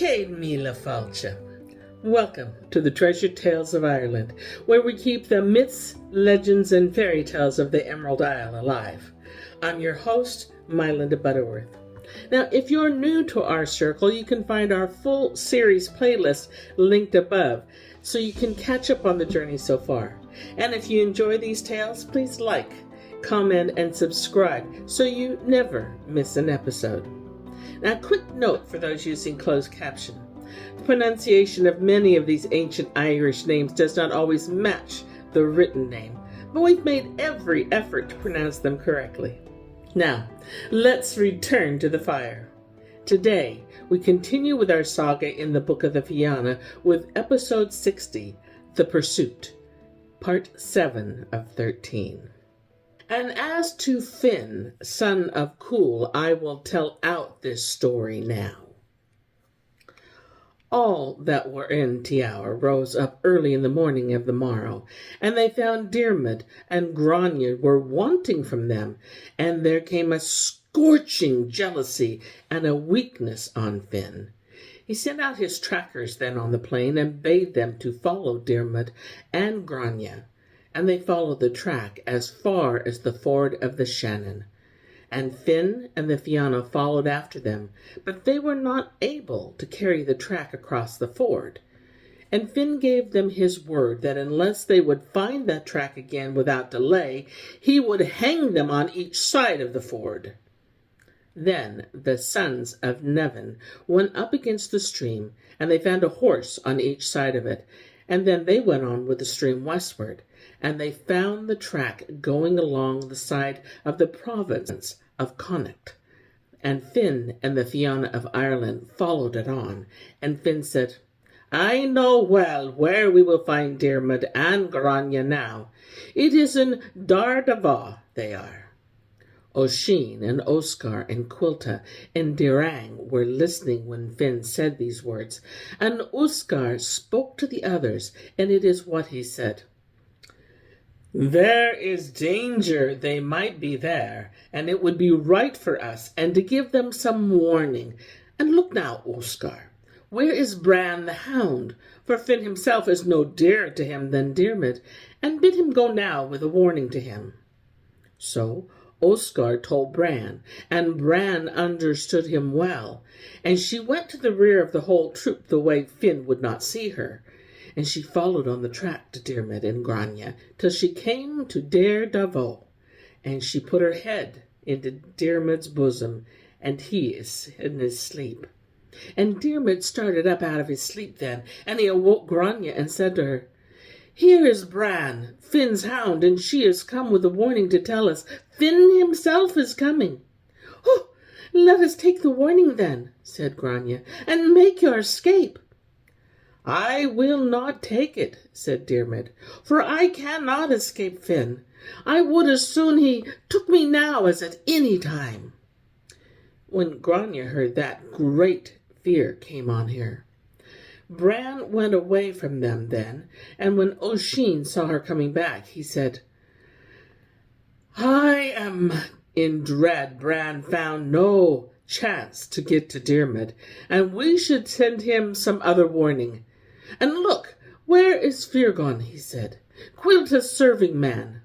Céad Míle Fáilte. Welcome to the Treasured Tales of Ireland, where we keep the myths, legends, and fairy tales of the Emerald Isle alive. I'm your host, Mylinda Butterworth. Now, if you're new to our circle, you can find our full series playlist linked above, so you can catch up on the journey so far. And if you enjoy these tales, please like, comment, and subscribe so you never miss an episode. Now, quick note for those using closed caption. The pronunciation of many of these ancient Irish names does not always match the written name, but we've made every effort to pronounce them correctly. Now, let's return to the fire. Today, we continue with our saga in the Book of the Fianna with episode 60, The Pursuit, part 7 of 13. And as to Finn, son of Cumhal, I will tell out this story now. All that were in Tower rose up early in the morning of the morrow, and they found Diarmuid and Grania were wanting from them, and there came a scorching jealousy and a weakness on Finn. He sent out his trackers then on the plain and bade them to follow Diarmuid and Grania, and they followed the track as far as the ford of the Shannon. And Finn and the Fianna followed after them, but they were not able to carry the track across the ford. And Finn gave them his word that unless they would find that track again without delay, he would hang them on each side of the ford. Then the sons of Nevin went up against the stream, and they found a horse on each side of it, and then they went on with the stream westward, and they found the track going along the side of the province of Connacht. And Finn and the Fianna of Ireland followed it on, and Finn said, I know well where we will find Diarmuid and Grania now. It is in Dairmuid they are. Oisin and Oscar and Quilta and Dirang were listening when Finn said these words, and Oscar spoke to the others, and it is what he said. There is danger they might be there, and it would be right for us, and to give them some warning. And look now, Oscar, where is Bran the hound? For Finn himself is no dearer to him than Diarmuid, and bid him go now with a warning to him. So Oscar told Bran, and Bran understood him well, and she went to the rear of the whole troop the way Finn would not see her. And she followed on the track to Diarmuid and Grania till she came to Dairmuid, and she put her head into Diarmuid's bosom, and he is in his sleep. And Diarmuid started up out of his sleep then, and he awoke Grania and said to her, Here is Bran, Finn's hound, and she is come with a warning to tell us. Finn himself is coming. Oh, let us take the warning then, said Grania, and make your escape. I will not take it, said Diarmuid, for I cannot escape Finn. I would as soon he took me now as at any time. When Grania heard that, great fear came on her. Bran went away from them then, and when Oisin saw her coming back, he said, I am in dread Bran found no chance to get to Diarmuid, and we should send him some other warning. And look, where is Feargon, he said, Quilta's serving man.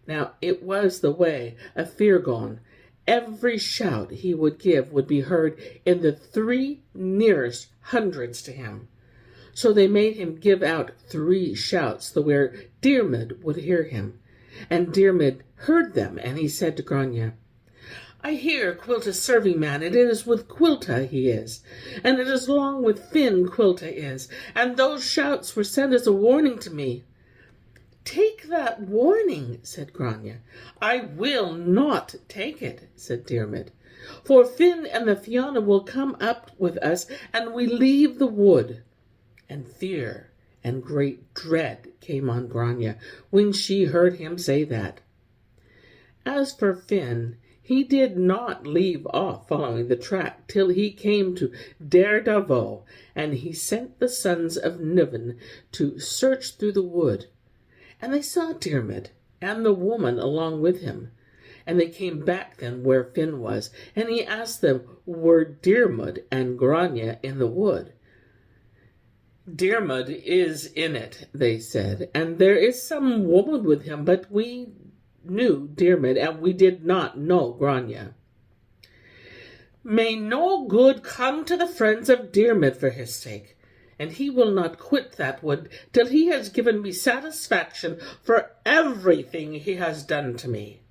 Now it was the way of Feargon. Every shout he would give would be heard in the 3 nearest hundreds to him. So they made him give out 3 shouts, the where Diarmuid would hear him. And Diarmuid heard them, and he said to Grania, I hear Quilta's serving man, it is with Quilta he is, and it is long with Finn Quilta is, and those shouts were sent as a warning to me. Take that warning, said Grania. I will not take it, said Diarmuid, for Finn and the Fianna will come up with us, and we leave the wood. And fear and great dread came on Grania when she heard him say that. As for Finn, he did not leave off following the track till he came to Dairmuid, and he sent the sons of Nevin to search through the wood. And they saw Diarmuid and the woman along with him. And they came back then where Finn was, and he asked them, were Diarmuid and Grania in the wood? Diarmuid is in it, they said, and there is some woman with him, but we knew Diarmuid, and we did not know Grania. May no good come to the friends of Diarmuid for his sake, and he will not quit that wood till he has given me satisfaction for everything he has done to me.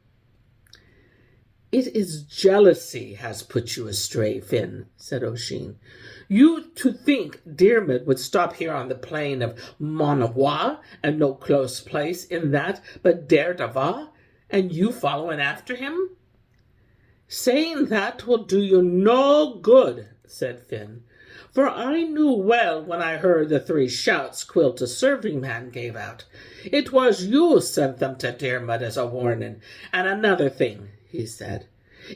It is jealousy has put you astray, Finn, said Oisin. You to think Diarmuid would stop here on the plain of Monawa, and no close place in that but Daredava, and you following after him? Saying that will do you no good, said Finn, for I knew well when I heard the 3 shouts Quilt a serving man gave out. It was you sent them to Diarmuid as a warning, and another thing, he said.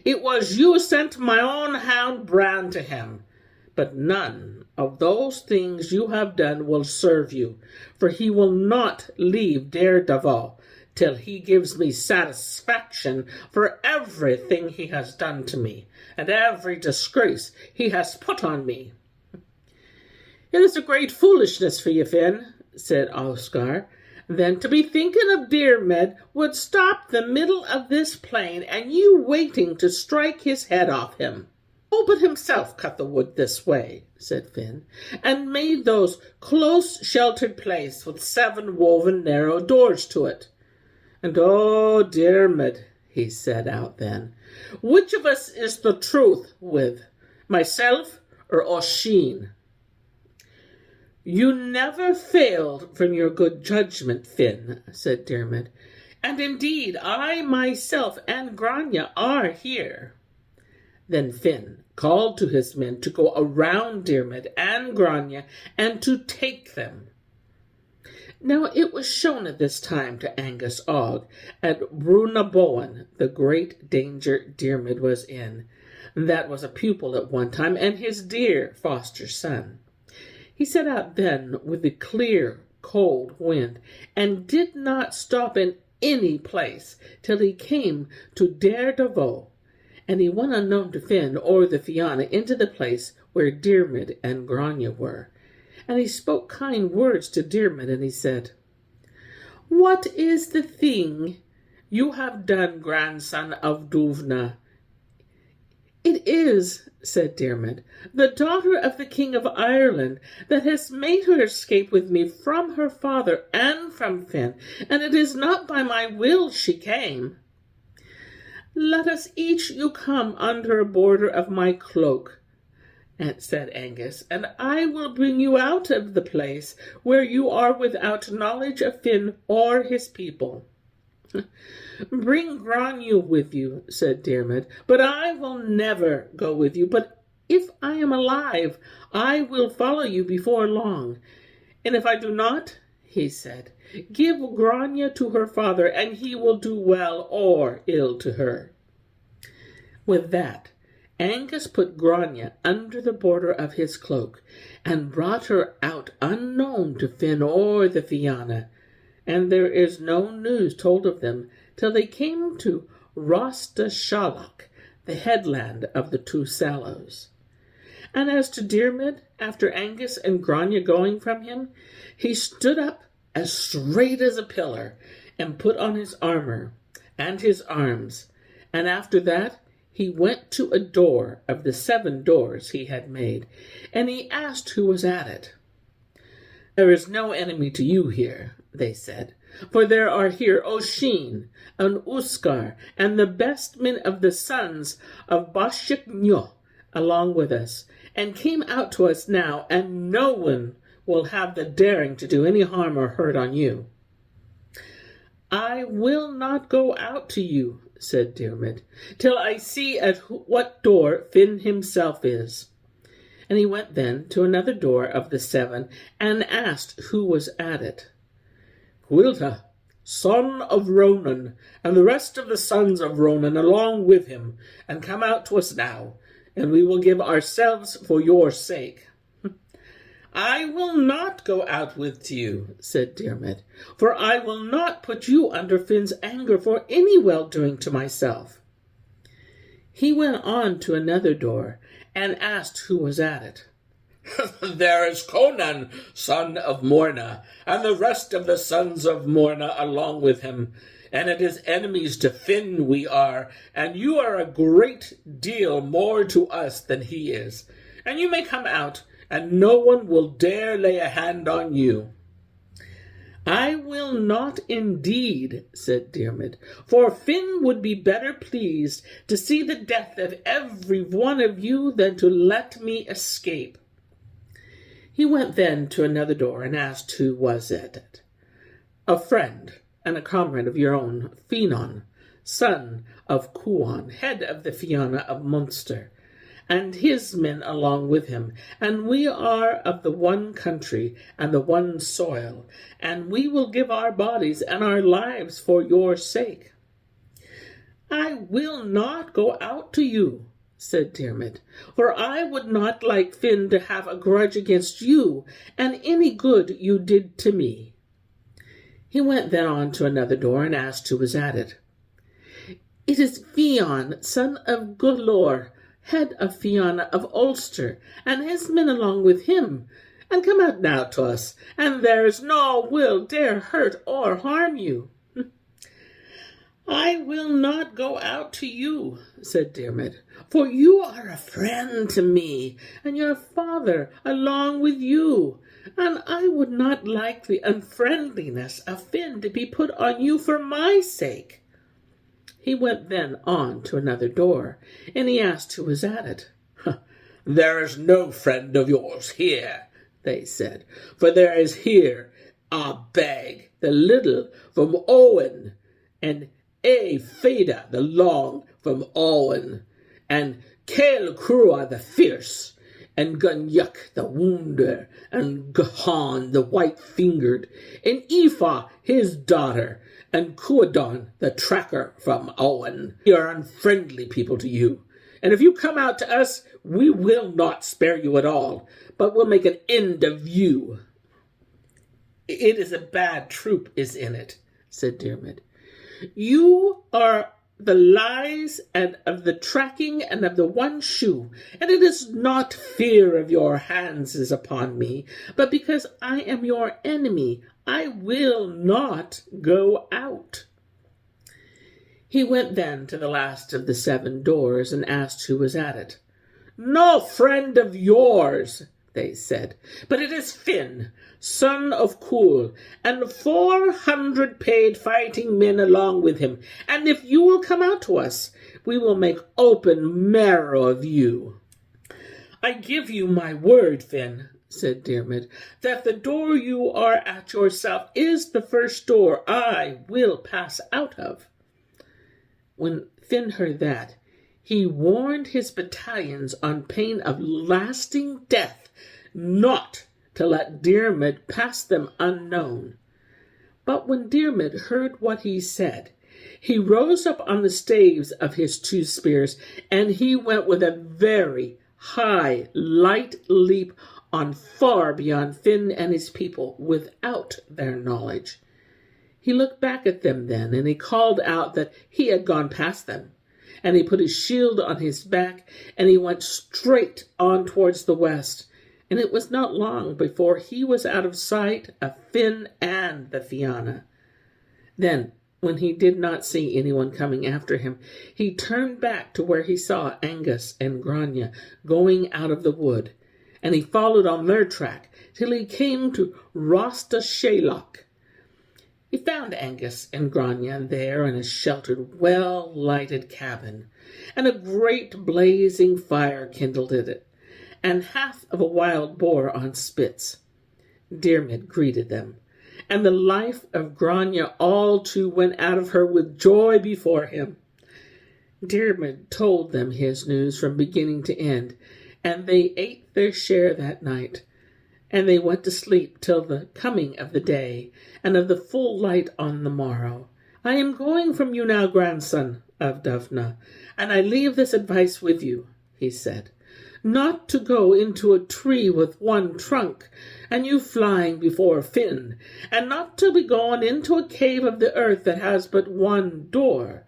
It was you sent my own hound Bran to him. But none of those things you have done will serve you, for he will not leave Daredevil till he gives me satisfaction for everything he has done to me, and every disgrace he has put on me. It is a great foolishness for you, Finn, said Oscar, then to be thinking of Diarmuid would stop the middle of this plain, and you waiting to strike his head off him. Oh, but himself cut the wood this way, said Finn, and made those close-sheltered place with 7 woven narrow doors to it. And oh, Diarmuid, he said out then, which of us is the truth with, myself or Oisin? You never failed from your good judgment, Finn, said Diarmuid, and indeed I myself and Grania are here. Then Finn called to his men to go around Diarmuid and Grania and to take them. Now it was shown at this time to Angus Og at Brunabowen the great danger Diarmuid was in. That was a pupil at one time, and his dear foster son. He set out then with the clear, cold wind, and did not stop in any place till he came to Daredevil, and he went unknown to Finn or the Fianna into the place where Diarmuid and Grania were. And he spoke kind words to Diarmuid, and he said, What is the thing you have done, grandson of Duvna? It is, said Diarmuid, the daughter of the King of Ireland that has made her escape with me from her father and from Finn, and it is not by my will she came. Let us each you come under a border of my cloak, said Angus, and I will bring you out of the place where you are without knowledge of Finn or his people. Bring Grania with you, said Diarmuid, but I will never go with you. But if I am alive, I will follow you before long. And if I do not, he said, give Grania to her father, and he will do well or ill to her. With that, Angus put Grania under the border of his cloak, and brought her out unknown to Finn or the Fianna, and there is no news told of them till they came to Rostashalloch, the headland of the 2 Sallows. And as to Diarmuid, after Angus and Grania going from him, he stood up as straight as a pillar, and put on his armour and his arms, and after that he went to a door of the 7 doors he had made, and he asked who was at it. There is no enemy to you here, they said, for there are here Oisin and Uskar and the best men of the sons of Bashiknyo along with us, and came out to us now, and no one will have the daring to do any harm or hurt on you. I will not go out to you, said Diarmuid, till I see at what door Finn himself is. And he went then to another door of the 7, and asked who was at it. Quilta, son of Ronan, and the rest of the sons of Ronan along with him, and come out to us now, and we will give ourselves for your sake. I will not go out with you, said Diarmuid, for I will not put you under Finn's anger for any well-doing to myself. He went on to another door and asked who was at it. There is Conan, son of Morna, and the rest of the sons of Morna along with him, and it is enemies to Finn we are, and you are a great deal more to us than he is. And you may come out, and no one will dare lay a hand on you. I will not indeed, said Diarmuid, for Finn would be better pleased to see the death of every one of you than to let me escape. He went then to another door and asked who was at it. A friend and a comrade of your own, Fianna, son of Cumhal, head of the Fianna of Munster, and his men along with him, and we are of the one country and the one soil, and we will give our bodies and our lives for your sake. I will not go out to you, said Diarmuid, for I would not like Finn to have a grudge against you and any good you did to me. He went then on to another door and asked who was at it. It is Fianna, son of Gulor, head of Fianna of Ulster, and his men along with him, and come out now to us, and there's no will dare hurt or harm you. I will not go out to you, said Diarmuid, for you are a friend to me, and your father along with you, and I would not like the unfriendliness of Finn to be put on you for my sake. He went then on to another door, and he asked who was at it. There is no friend of yours here, they said, for there is here a bag, the little, from Owen, and a Feda, the long, from Owen, and Cael Crua, the fierce, and Gunyuk, the wounder, and Gahan, the white-fingered, and Aoife, his daughter, and Cuadon, the tracker from Owen. We are unfriendly people to you, and if you come out to us, we will not spare you at all, but will make an end of you. It is a bad troop is in it, said Diarmuid. You are the lies and of the tracking and of the one shoe, and it is not fear of your hands is upon me, but because I am your enemy, I will not go out. He went then to the last of the 7 doors and asked who was at it. No friend of yours, they said, but it is Finn, son of Cumhal, and 400 paid fighting men along with him, and if you will come out to us, we will make open marrow of you. I give you my word, Finn, said Diarmuid, that the door you are at yourself is the first door I will pass out of. When Finn heard that, he warned his battalions on pain of lasting death not to let Diarmuid pass them unknown. But when Diarmuid heard what he said, he rose up on the staves of his 2 spears, and he went with a very high, light leap on far beyond Finn and his people without their knowledge. He looked back at them then, and he called out that he had gone past them. And he put his shield on his back, and he went straight on towards the west. And it was not long before he was out of sight of Finn and the Fianna. Then, when he did not see anyone coming after him, he turned back to where he saw Angus and Grania going out of the wood, and he followed on their track till he came to Rosta Shalach. He found Angus and Grania there in a sheltered, well-lighted cabin, and a great blazing fire kindled in it, and half of a wild boar on spits. Diarmuid greeted them, and the life of Grania all too went out of her with joy before him. Diarmuid told them his news from beginning to end, and they ate their share that night. And they went to sleep till the coming of the day, and of the full light on the morrow. I am going from you now, grandson of Dufna, and I leave this advice with you, he said. not to go into a tree with one trunk, and you flying before a fin, and not to be gone into a cave of the earth that has but one door,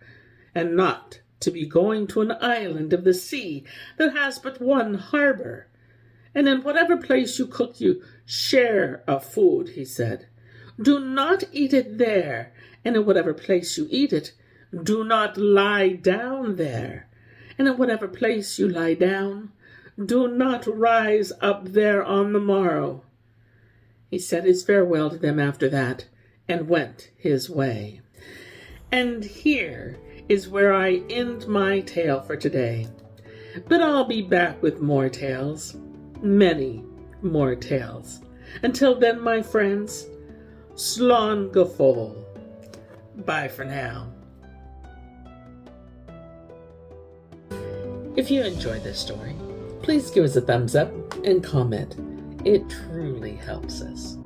and not to be going to an island of the sea that has but one harbor. And in whatever place you cook you share of food, he said. Do not eat it there, and in whatever place you eat it, do not lie down there. And in whatever place you lie down, do not rise up there on the morrow. He said his farewell to them after that, and went his way. And here is where I end my tale for today. But I'll be back with more tales, many more tales. Until then, my friends, Slán go fóill. Bye for now. If you enjoyed this story, please give us a thumbs up and comment. It truly helps us.